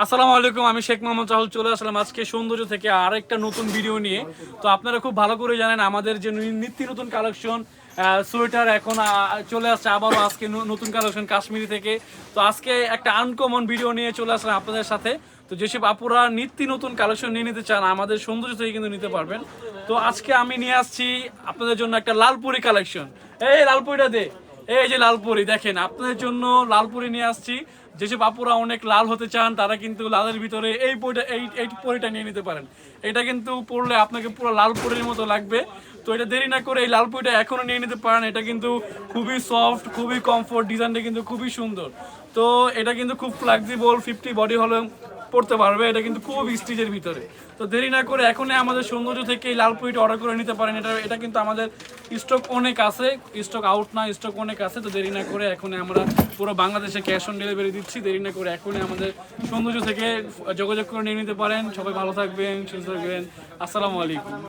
আসসালামু আলাইকুম, আমি শেখ মোহাম্মদ রাহুল চলে আসলাম আজকে সৌন্দর্য থেকে আরেকটা নতুন ভিডিও নিয়ে। তো আপনারা খুব ভালো করে জানেন আমাদের যে নিত্য নতুন কালেকশন সোয়েটার এখন চলে আসছে আবারও আজকে নতুন কালেকশন কাশ্মীরি থেকে। তো আজকে একটা আনকমন ভিডিও নিয়ে চলে আসলাম আপনাদের সাথে। তো যেসব আপুরা নিত্য নতুন কালেকশন নিয়ে নিতে চান আমাদের সৌন্দর্য থেকে কিন্তু নিতে পারবেন। তো আজকে আমি নিয়ে আসছি আপনাদের জন্য একটা লালপুরি কালেকশন। এই লালপুরিটা দে, এই যে লালপুরি দেখেন আপনাদের জন্য লালপুরি নিয়ে আসছি। যেসব আপুরা অনেক লাল হতে চান তারা কিন্তু লালের ভিতরে এই বইটা এই পরিটা নিয়ে নিতে পারেন। এটা কিন্তু পরলে আপনাকে পুরো লাল পরির মতো লাগবে। তো এটা দেরি না করে এই লাল পরিটা এখনো নিয়ে নিতে পারেন। এটা কিন্তু খুবই সফট, খুবই কমফোর্ট, ডিজাইনটা কিন্তু খুবই সুন্দর। তো এটা কিন্তু খুব ফ্লেক্সিবল, 50 বডি হলে পড়তে পারবে। এটা কিন্তু খুব স্টিচের ভিতরে। তো দেরি না করে এখনই আমাদের সৌন্দর্য থেকে এই লাল পরিটা অর্ডার করে নিতে পারেন। এটা কিন্তু আমাদের স্টক অনেক আছে, স্টক আউট না, স্টক অনেক আছে। তো দেরি না করে এখনই আমরা পুরো বাংলাদেশে ক্যাশ অন ডেলিভারি দিচ্ছি। দেরি না করে এখনই আমাদের সৌন্দর্য থেকে যোগাযোগ করে নিয়ে নিতে পারেন। সবাই ভালো থাকবেন, সুস্থ থাকবেন। আসসালামু আলাইকুম।